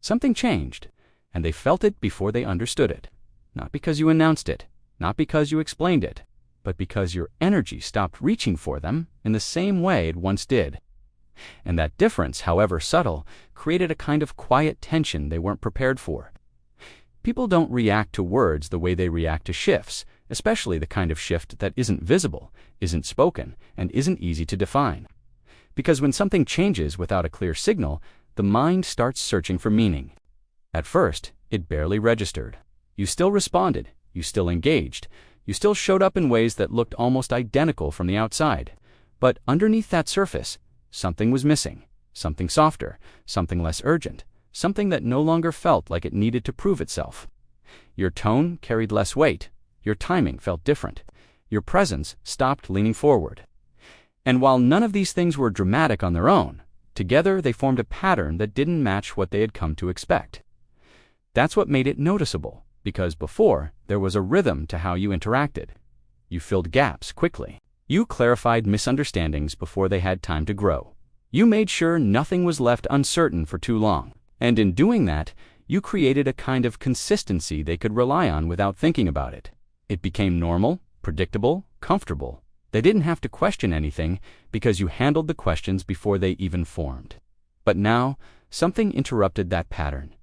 Something changed, and they felt it before they understood it. Not because you announced it, not because you explained it, but because your energy stopped reaching for them in the same way it once did. And that difference, however subtle, created a kind of quiet tension they weren't prepared for. People don't react to words the way they react to shifts, especially the kind of shift that isn't visible, isn't spoken, and isn't easy to define. Because when something changes without a clear signal, the mind starts searching for meaning. At first, it barely registered. You still responded, you still engaged, you still showed up in ways that looked almost identical from the outside. But underneath that surface, something was missing, something softer, something less urgent, something that no longer felt like it needed to prove itself. Your tone carried less weight, your timing felt different, your presence stopped leaning forward. And while none of these things were dramatic on their own, together they formed a pattern that didn't match what they had come to expect. That's what made it noticeable, because before, there was a rhythm to how you interacted. You filled gaps quickly. You clarified misunderstandings before they had time to grow. You made sure nothing was left uncertain for too long. And in doing that, you created a kind of consistency they could rely on without thinking about it. It became normal, predictable, comfortable. They didn't have to question anything because you handled the questions before they even formed. But now, something interrupted that pattern.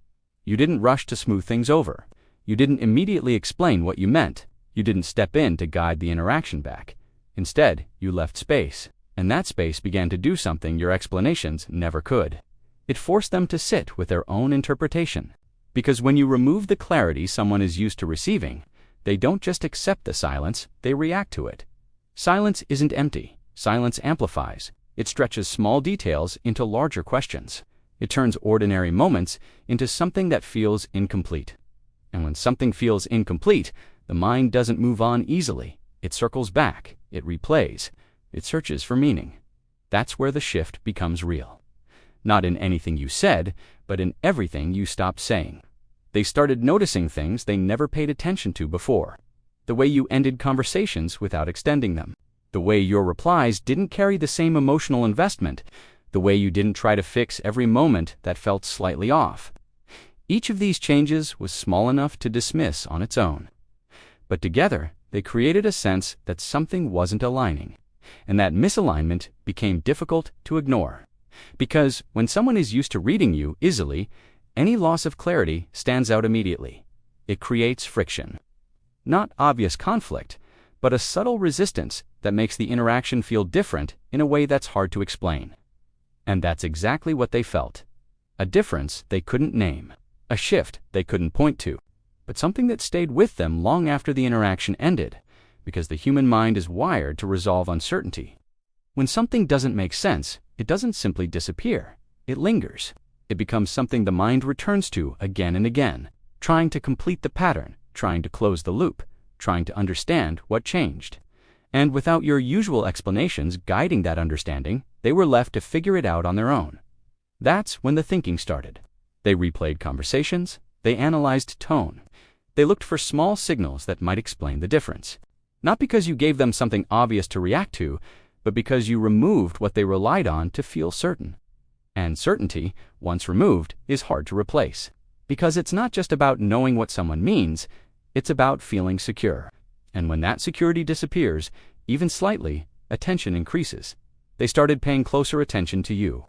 You didn't rush to smooth things over. You didn't immediately explain what you meant. You didn't step in to guide the interaction back. Instead, you left space, and that space began to do something your explanations never could. It forced them to sit with their own interpretation. Because when you remove the clarity someone is used to receiving, they don't just accept the silence, they react to it. Silence isn't empty. Silence amplifies. It stretches small details into larger questions. It turns ordinary moments into something that feels incomplete. And when something feels incomplete, the mind doesn't move on easily. It circles back, it replays, it searches for meaning. That's where the shift becomes real. Not in anything you said, but in everything you stopped saying. They started noticing things they never paid attention to before. The way you ended conversations without extending them. The way your replies didn't carry the same emotional investment. The way you didn't try to fix every moment that felt slightly off. Each of these changes was small enough to dismiss on its own. But together, they created a sense that something wasn't aligning. And that misalignment became difficult to ignore. Because when someone is used to reading you easily, any loss of clarity stands out immediately. It creates friction. Not obvious conflict, but a subtle resistance that makes the interaction feel different in a way that's hard to explain. And that's exactly what they felt. A difference they couldn't name. A shift they couldn't point to. But something that stayed with them long after the interaction ended, because the human mind is wired to resolve uncertainty. When something doesn't make sense, it doesn't simply disappear. It lingers. It becomes something the mind returns to again and again, trying to complete the pattern, trying to close the loop, trying to understand what changed. And without your usual explanations guiding that understanding, they were left to figure it out on their own. That's when the thinking started. They replayed conversations, they analyzed tone. They looked for small signals that might explain the difference. Not because you gave them something obvious to react to, but because you removed what they relied on to feel certain. And certainty, once removed, is hard to replace. Because it's not just about knowing what someone means, it's about feeling secure. And when that security disappears, even slightly, attention increases. They started paying closer attention to you.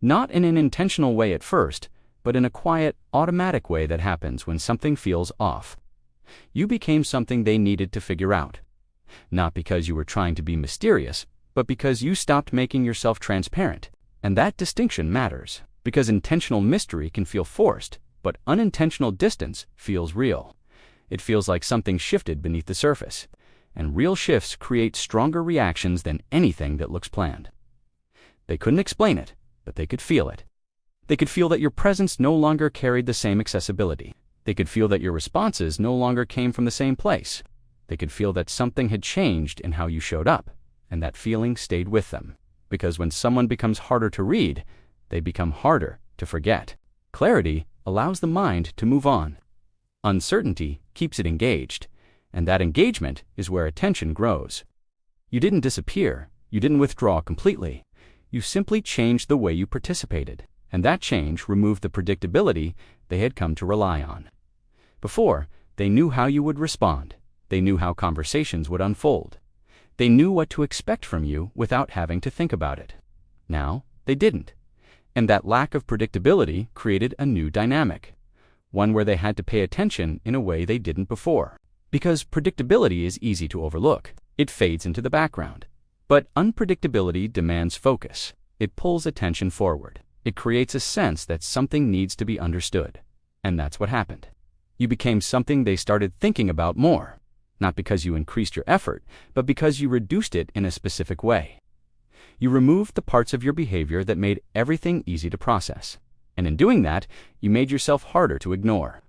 Not in an intentional way at first, but in a quiet, automatic way that happens when something feels off. You became something they needed to figure out. Not because you were trying to be mysterious, but because you stopped making yourself transparent. And that distinction matters, because intentional mystery can feel forced, but unintentional distance feels real. It feels like something shifted beneath the surface. And real shifts create stronger reactions than anything that looks planned. They couldn't explain it, but they could feel it. They could feel that your presence no longer carried the same accessibility. They could feel that your responses no longer came from the same place. They could feel that something had changed in how you showed up, and that feeling stayed with them. Because when someone becomes harder to read, they become harder to forget. Clarity allows the mind to move on. Uncertainty keeps it engaged, and that engagement is where attention grows. You didn't disappear. You didn't withdraw completely. You simply changed the way you participated. and that change removed the predictability they had come to rely on. Before, they knew how you would respond. They knew how conversations would unfold. They knew what to expect from you without having to think about it. Now, they didn't. And that lack of predictability created a new dynamic, one where they had to pay attention in a way they didn't before. Because predictability is easy to overlook. It fades into the background. But unpredictability demands focus. It pulls attention forward. It creates a sense that something needs to be understood. And that's what happened. You became something they started thinking about more. Not because you increased your effort, but because you reduced it in a specific way. You removed the parts of your behavior that made everything easy to process. And in doing that, you made yourself harder to ignore.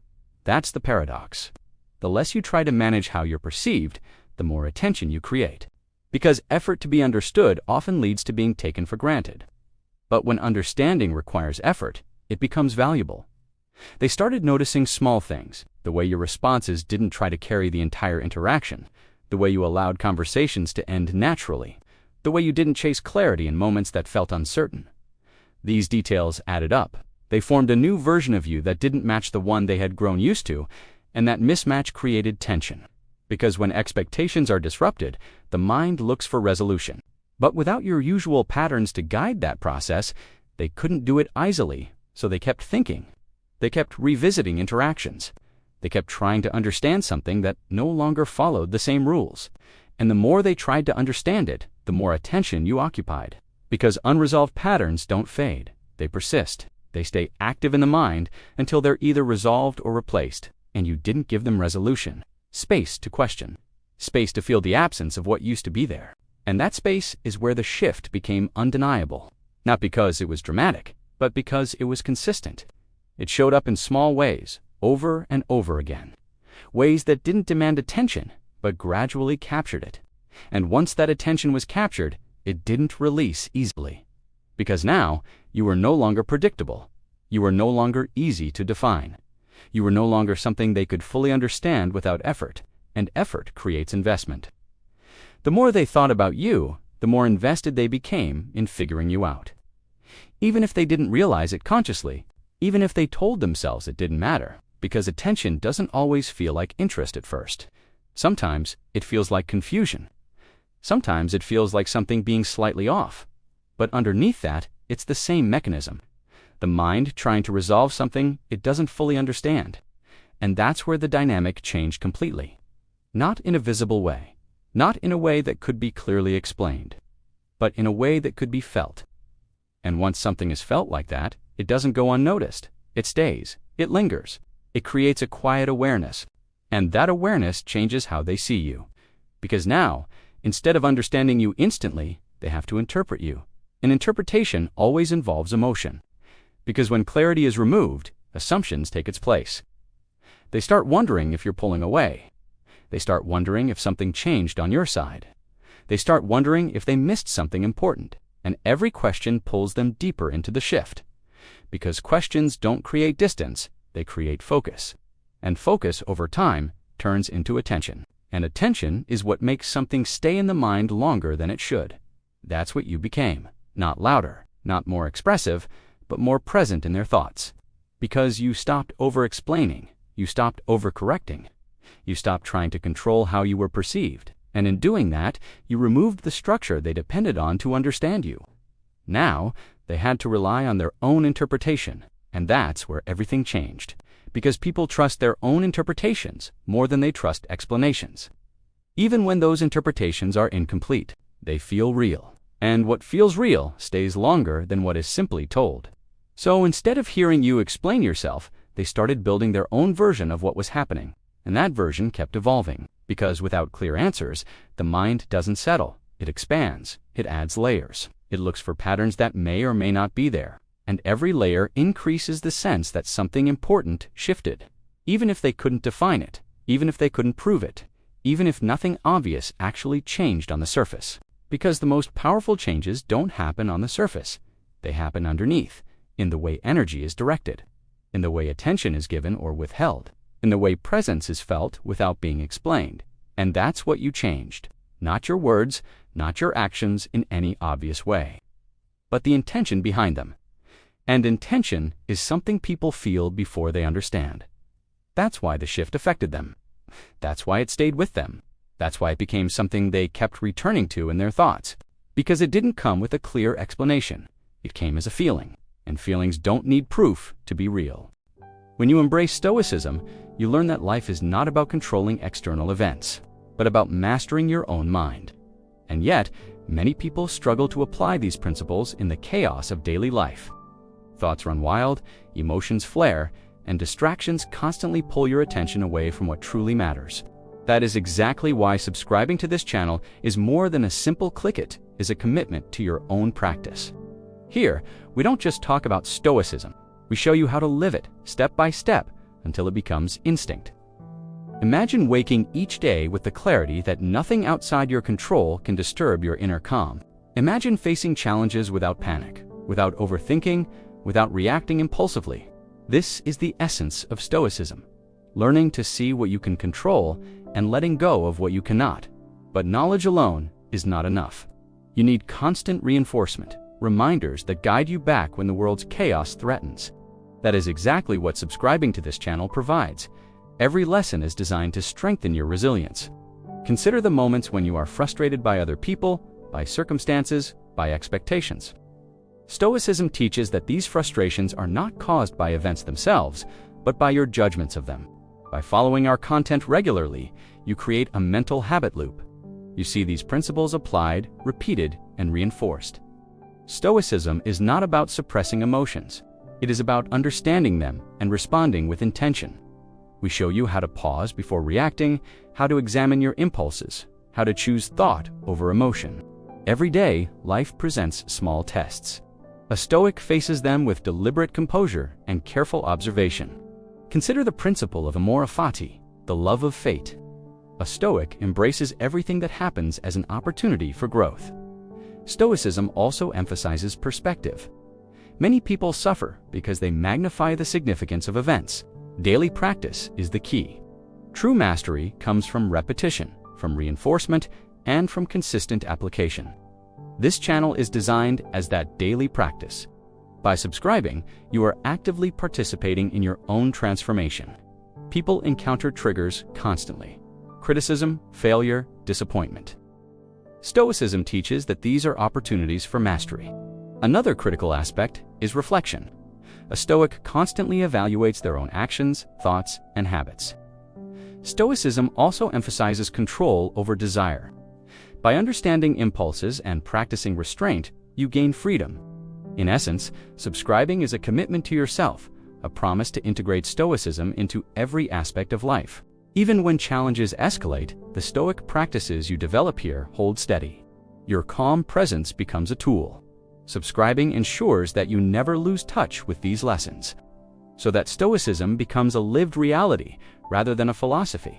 That's the paradox. The less you try to manage how you're perceived, the more attention you create. Because effort to be understood often leads to being taken for granted. But when understanding requires effort, it becomes valuable. They started noticing small things, the way your responses didn't try to carry the entire interaction, the way you allowed conversations to end naturally, the way you didn't chase clarity in moments that felt uncertain. These details added up. They formed a new version of you that didn't match the one they had grown used to, and that mismatch created tension. Because when expectations are disrupted, the mind looks for resolution. But without your usual patterns to guide that process, they couldn't do it easily, so they kept thinking. They kept revisiting interactions. They kept trying to understand something that no longer followed the same rules. And the more they tried to understand it, the more attention you occupied. Because unresolved patterns don't fade. They persist. They stay active in the mind until they're either resolved or replaced, and you didn't give them resolution. Space to question. Space to feel the absence of what used to be there. And that space is where the shift became undeniable. Not because it was dramatic, but because it was consistent. It showed up in small ways, over and over again. Ways that didn't demand attention, but gradually captured it. And once that attention was captured, it didn't release easily. Because now, you were no longer predictable. You were no longer easy to define. You were no longer something they could fully understand without effort, and effort creates investment. The more they thought about you, the more invested they became in figuring you out. Even if they didn't realize it consciously, even if they told themselves it didn't matter, because attention doesn't always feel like interest at first. Sometimes it feels like confusion. Sometimes it feels like something being slightly off. But underneath that, it's the same mechanism. The mind trying to resolve something it doesn't fully understand. And that's where the dynamic changed completely. Not in a visible way. Not in a way that could be clearly explained. But in a way that could be felt. And once something is felt like that, it doesn't go unnoticed. It stays. It lingers. It creates a quiet awareness. And that awareness changes how they see you. Because now, instead of understanding you instantly, they have to interpret you. And interpretation always involves emotion. Because when clarity is removed, assumptions take its place. They start wondering if you're pulling away. They start wondering if something changed on your side. They start wondering if they missed something important. And every question pulls them deeper into the shift. Because questions don't create distance, they create focus. And focus, over time, turns into attention. And attention is what makes something stay in the mind longer than it should. That's what you became. Not louder, not more expressive, but more present in their thoughts. Because you stopped over-explaining, you stopped over-correcting, you stopped trying to control how you were perceived, and in doing that, you removed the structure they depended on to understand you. Now, they had to rely on their own interpretation, and that's where everything changed. Because people trust their own interpretations more than they trust explanations. Even when those interpretations are incomplete, they feel real. And what feels real stays longer than what is simply told. So instead of hearing you explain yourself, they started building their own version of what was happening. And that version kept evolving. Because without clear answers, the mind doesn't settle. It expands. It adds layers. It looks for patterns that may or may not be there. And every layer increases the sense that something important shifted. Even if they couldn't define it. Even if they couldn't prove it. Even if nothing obvious actually changed on the surface. Because the most powerful changes don't happen on the surface. They happen underneath, in the way energy is directed, in the way attention is given or withheld, in the way presence is felt without being explained. And that's what you changed. Not your words, not your actions in any obvious way, but the intention behind them. And intention is something people feel before they understand. That's why the shift affected them. That's why it stayed with them. That's why it became something they kept returning to in their thoughts. Because it didn't come with a clear explanation. It came as a feeling, and feelings don't need proof to be real. When you embrace Stoicism, you learn that life is not about controlling external events, but about mastering your own mind. And yet, many people struggle to apply these principles in the chaos of daily life. Thoughts run wild, emotions flare, and distractions constantly pull your attention away from what truly matters. That is exactly why subscribing to this channel is more than a simple click it, is a commitment to your own practice. Here, we don't just talk about Stoicism, we show you how to live it, step by step, until it becomes instinct. Imagine waking each day with the clarity that nothing outside your control can disturb your inner calm. Imagine facing challenges without panic, without overthinking, without reacting impulsively. This is the essence of Stoicism, learning to see what you can control and letting go of what you cannot. But knowledge alone is not enough. You need constant reinforcement, reminders that guide you back when the world's chaos threatens. That is exactly what subscribing to this channel provides. Every lesson is designed to strengthen your resilience. Consider the moments when you are frustrated by other people, by circumstances, by expectations. Stoicism teaches that these frustrations are not caused by events themselves, but by your judgments of them. By following our content regularly, you create a mental habit loop. You see these principles applied, repeated, and reinforced. Stoicism is not about suppressing emotions. It is about understanding them and responding with intention. We show you how to pause before reacting, how to examine your impulses, how to choose thought over emotion. Every day, life presents small tests. A Stoic faces them with deliberate composure and careful observation. Consider the principle of amore fati, the love of fate. A Stoic embraces everything that happens as an opportunity for growth. Stoicism also emphasizes perspective. Many people suffer because they magnify the significance of events. Daily practice is the key. True mastery comes from repetition, from reinforcement, and from consistent application. This channel is designed as that daily practice. By subscribing, you are actively participating in your own transformation. People encounter triggers constantly: criticism, failure, disappointment. Stoicism teaches that these are opportunities for mastery. Another critical aspect is reflection. A Stoic constantly evaluates their own actions, thoughts, and habits. Stoicism also emphasizes control over desire. By understanding impulses and practicing restraint, you gain freedom. In essence, subscribing is a commitment to yourself, a promise to integrate Stoicism into every aspect of life. Even when challenges escalate, the Stoic practices you develop here hold steady. Your calm presence becomes a tool. Subscribing ensures that you never lose touch with these lessons, so that Stoicism becomes a lived reality rather than a philosophy.